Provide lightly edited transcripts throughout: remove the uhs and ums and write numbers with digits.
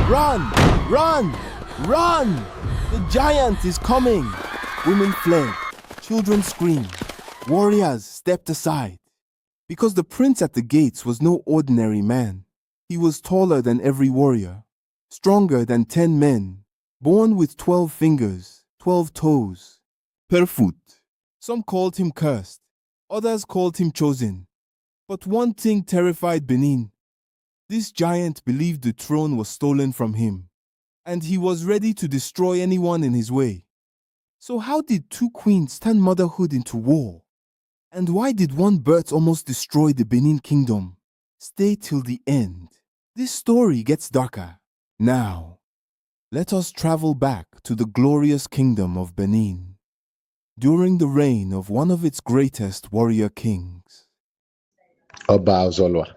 Run! Run! Run! The giant is coming! Women fled. Children screamed. Warriors stepped aside. Because the prince at the gates was no ordinary man. He was taller than every warrior, stronger than 10 men, born with 12 fingers, 12 toes, per foot. Some called him cursed, others called him chosen. But one thing terrified Benin. This giant believed the throne was stolen from him, and he was ready to destroy anyone in his way. So how did 2 queens turn motherhood into war? And why did one birth almost destroy the Benin Kingdom? Stay till the end. This story gets darker. Now, let us travel back to the glorious kingdom of Benin, during the reign of one of its greatest warrior kings. Oba Ozolua.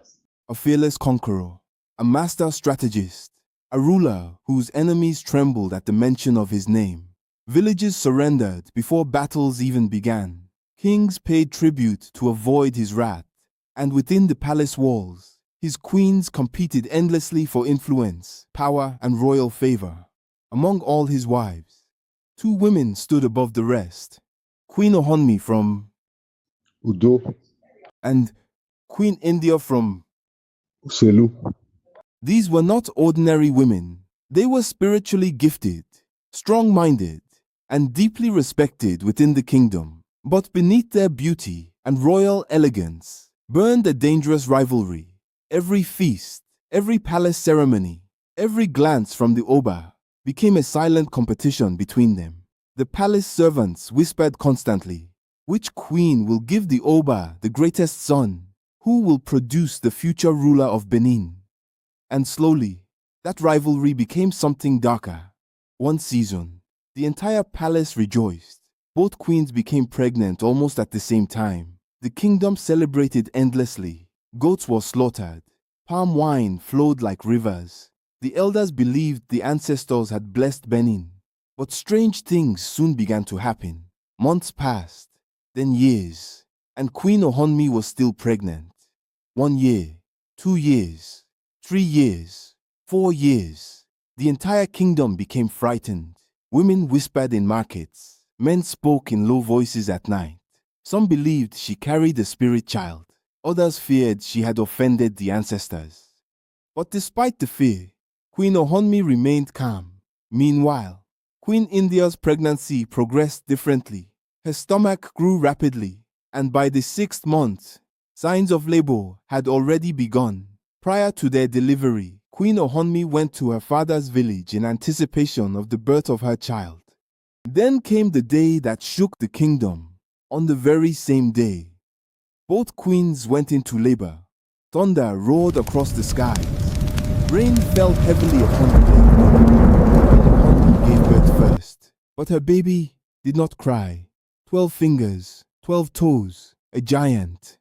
A fearless conqueror, a master strategist, a ruler whose enemies trembled at the mention of his name. Villages surrendered before battles even began. Kings paid tribute to avoid his wrath, and within the palace walls, his queens competed endlessly for influence, power, and royal favor. Among all his wives, 2 women stood above the rest. Queen Ohonmi from Udo. and Queen India from Uselu. These were not ordinary women. They were spiritually gifted, strong-minded, and deeply respected within the kingdom. But beneath their beauty and royal elegance burned a dangerous rivalry. Every feast, every palace ceremony, every glance from the Oba became a silent competition between them. The palace servants whispered constantly, which queen will give the Oba the greatest son? Who will produce the future ruler of Benin? And slowly, that rivalry became something darker. One season, the entire palace rejoiced. Both queens became pregnant almost at the same time. The kingdom celebrated endlessly. Goats were slaughtered. Palm wine flowed like rivers. The elders believed the ancestors had blessed Benin. But strange things soon began to happen. Months passed, then years, and Queen Ohonmi was still pregnant. 1 year, 2 years, 3 years, 4 years. The entire kingdom became frightened. Women whispered in markets. Men spoke in low voices at night. Some believed she carried a spirit child. Others feared she had offended the ancestors. But despite the fear, Queen Ohonmi remained calm. Meanwhile, Queen India's pregnancy progressed differently. Her stomach grew rapidly, and by the 6th month, signs of labor had already begun. Prior to their delivery, Queen Ohonmi went to her father's village in anticipation of the birth of her child. Then came the day that shook the kingdom. On the very same day, both queens went into labor. Thunder roared across the skies. Rain fell heavily upon the dead. Ohonmi gave birth first, but her baby did not cry. 12 fingers, 12 toes, a giant.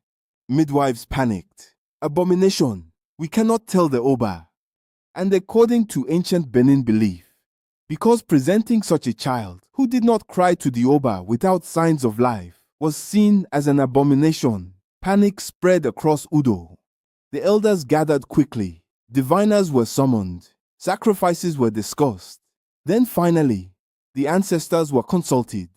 Midwives panicked. Abomination! We cannot tell the Oba. And according to ancient Benin belief, because presenting such a child who did not cry to the Oba without signs of life was seen as an abomination, panic spread across Udo. The elders gathered quickly. Diviners were summoned. Sacrifices were discussed. Then finally, the ancestors were consulted.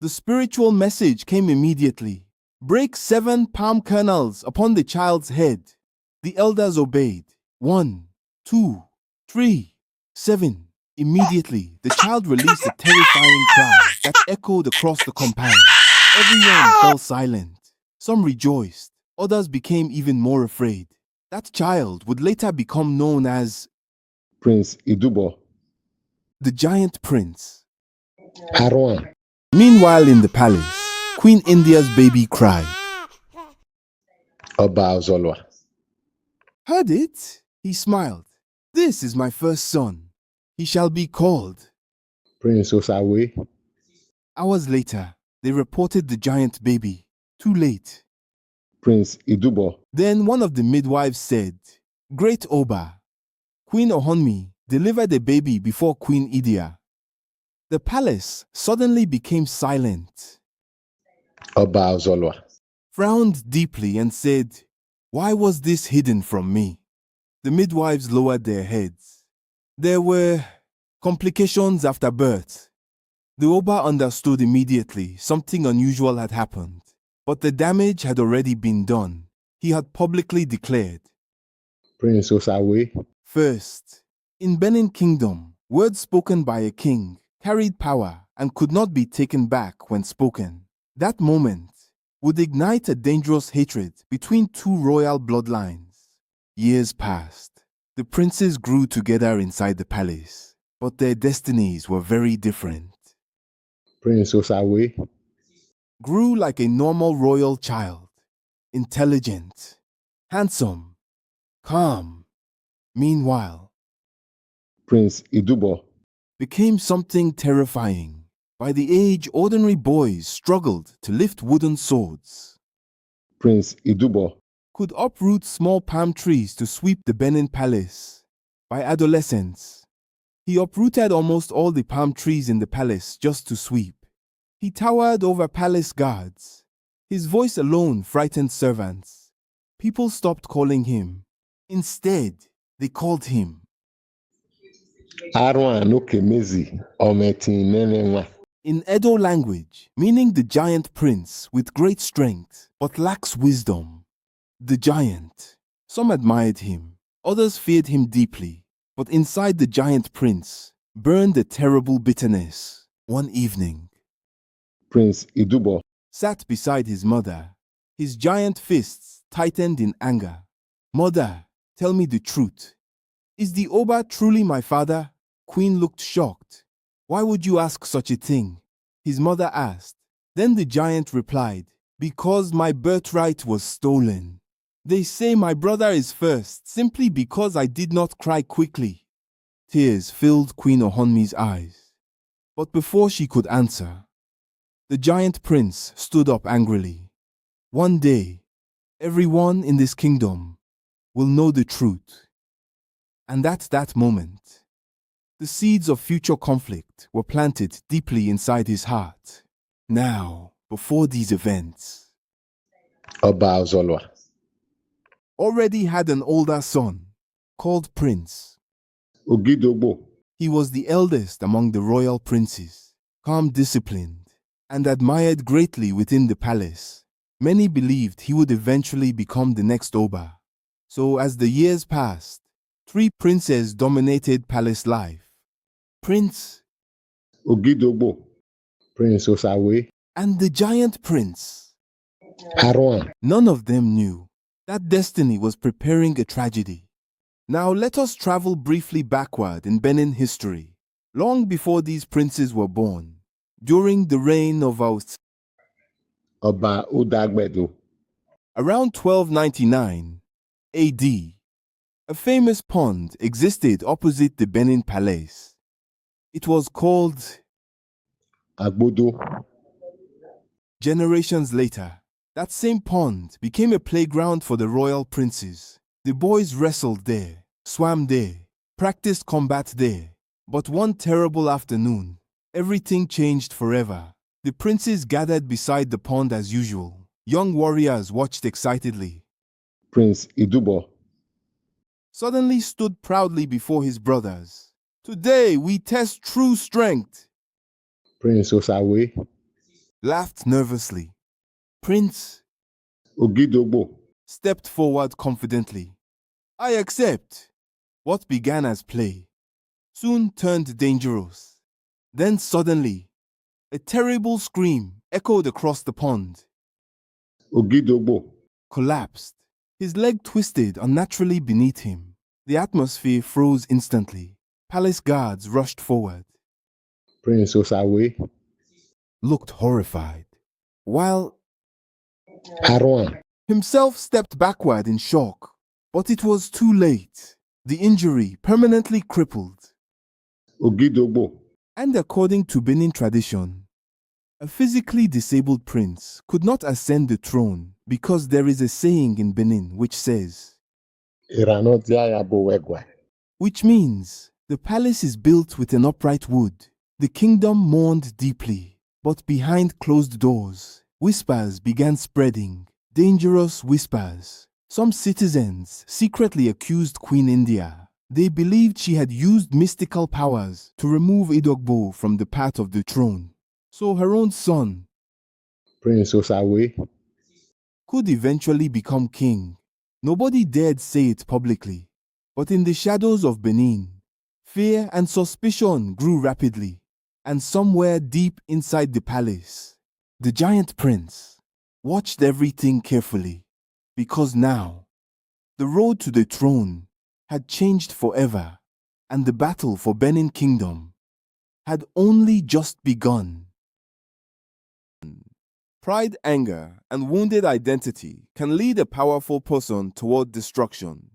The spiritual message came immediately. Break 7 palm kernels upon the child's head. The elders obeyed. 1, 2, 3, 7. Immediately, the child released a terrifying cry that echoed across the compound. Everyone fell silent. Some rejoiced. Others became even more afraid. That child would later become known as Prince Idubor. the giant prince. Arhuanran. Meanwhile in the palace, Queen India's baby cried. Oba Ozolua. Heard it? He smiled. This is my first son. He shall be called. Prince Osawe. Hours later, they reported the giant baby. Too late. Prince Idubor. Then one of the midwives said, Great Oba, Queen Ohonmi delivered a baby before Queen Idia. The palace suddenly became silent. Oba Ozolua. Frowned deeply and said, Why was this hidden from me? The midwives lowered their heads. There were complications after birth. The Oba understood immediately something unusual had happened, but the damage had already been done. He had publicly declared, Prince Osawe, first, in Benin Kingdom, words spoken by a king carried power and could not be taken back when spoken. That moment would ignite a dangerous hatred between two royal bloodlines. Years passed. The princes grew together inside the palace, but their destinies were very different. Prince Osawe, Grew like a normal royal child, intelligent, handsome, calm. Meanwhile, Prince Idubor, became something terrifying. By the age, ordinary boys struggled to lift wooden swords, Prince Idubor, could uproot small palm trees to sweep the Benin Palace. By adolescence, he uprooted almost all the palm trees in the palace just to sweep. He towered over palace guards. His voice alone frightened servants. People stopped calling him. Instead, they called him Arhuanran Ometinenenwa. in Edo language, meaning the giant prince with great strength but lacks wisdom. The giant. Some admired him, others feared him deeply, but inside the giant prince burned a terrible bitterness. One evening, Prince Idubor, sat beside his mother, his giant fists tightened in anger. Mother, tell me the truth. Is the Oba truly my father? Queen looked shocked. Why would you ask such a thing? His mother asked. Then the giant replied, because my birthright was stolen. They say my brother is first simply because I did not cry quickly. Tears filled Queen Ohonmi's eyes. But before she could answer, the giant prince stood up angrily. One day, everyone in this kingdom will know the truth. And at that moment, the seeds of future conflict were planted deeply inside his heart. Now, before these events, Oba Ozolua, already had an older son called Prince. Ogidogbo, He was the eldest among the royal princes, calm, disciplined, and admired greatly within the palace. Many believed he would eventually become the next Oba. So as the years passed, 3 princes dominated palace life. Prince Ogidogbo, Prince Osawe, and the giant prince. Arhuanran. None of them knew that destiny was preparing a tragedy. Now let us travel briefly backward in Benin history, long before these princes were born, during the reign of Oba Agbodo, around 1299 AD. A famous pond existed opposite the Benin Palace. It was called Agbodo, Generations later, that same pond became a playground for the royal princes. The boys wrestled there, swam there, practiced combat there. But one terrible afternoon, everything changed forever. The princes gathered beside the pond as usual. Young warriors watched excitedly. Prince Idubor, Suddenly stood proudly before his brothers. Today we test true strength. Prince Osawe, Laughed nervously. Prince Ogidogbo, stepped forward confidently. I accept. What began as play soon turned dangerous. Then suddenly, a terrible scream echoed across the pond. Ogidogbo, Collapsed. His leg twisted unnaturally beneath him. The atmosphere froze instantly. Palace guards rushed forward. Prince Osawe, Looked horrified, while Arhuanran. himself stepped backward in shock. But it was too late. The injury permanently crippled. Ogidogbo, And according to Benin tradition, a physically disabled prince could not ascend the throne because there is a saying in Benin which says, Iranotiayabowegwa. which means the palace is built with an upright wood. The kingdom mourned deeply, but behind closed doors, whispers began spreading, dangerous whispers. Some citizens secretly accused Queen India. They believed she had used mystical powers to remove Idubor from the path of the throne, so her own son, Prince Osawe, could eventually become king. Nobody dared say it publicly, but in the shadows of Benin, fear and suspicion grew rapidly, and somewhere deep inside the palace, the giant prince watched everything carefully, because now, the road to the throne had changed forever, and the battle for Benin Kingdom had only just begun. Pride, anger, and wounded identity can lead a powerful person toward destruction.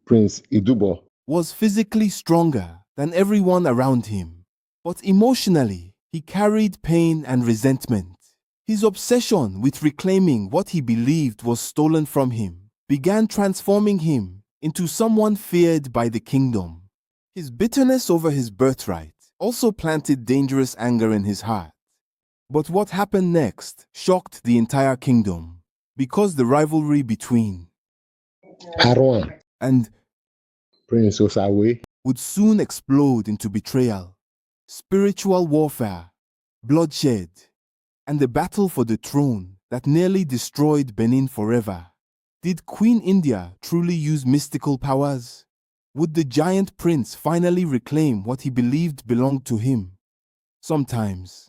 Prince Idubor, Was physically stronger than everyone around him, but emotionally, he carried pain and resentment. His obsession with reclaiming what he believed was stolen from him began transforming him into someone feared by the kingdom. His bitterness over his birthright also planted dangerous anger in his heart. But what happened next shocked the entire kingdom, because the rivalry between Arhuanran, and Prince Osawe, would soon explode into betrayal, spiritual warfare, bloodshed, and the battle for the throne that nearly destroyed Benin forever. Did Queen India truly use mystical powers? Would the giant prince finally reclaim what he believed belonged to him? Sometimes,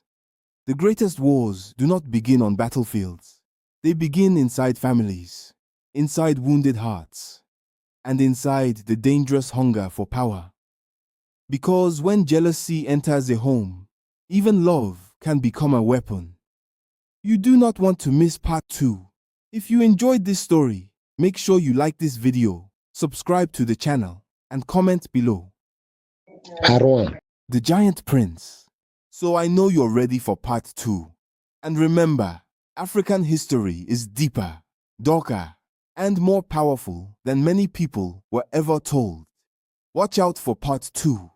the greatest wars do not begin on battlefields. They begin inside families, inside wounded hearts, and inside the dangerous hunger for power. Because when jealousy enters a home, even love can become a weapon. You do not want to miss part 2. If you enjoyed this story, make sure you like this video, subscribe to the channel, and comment below. Arhuanran. The Giant Prince. So I know you're ready for part 2. And remember, African history is deeper, darker, and more powerful than many people were ever told. Watch out for part 2.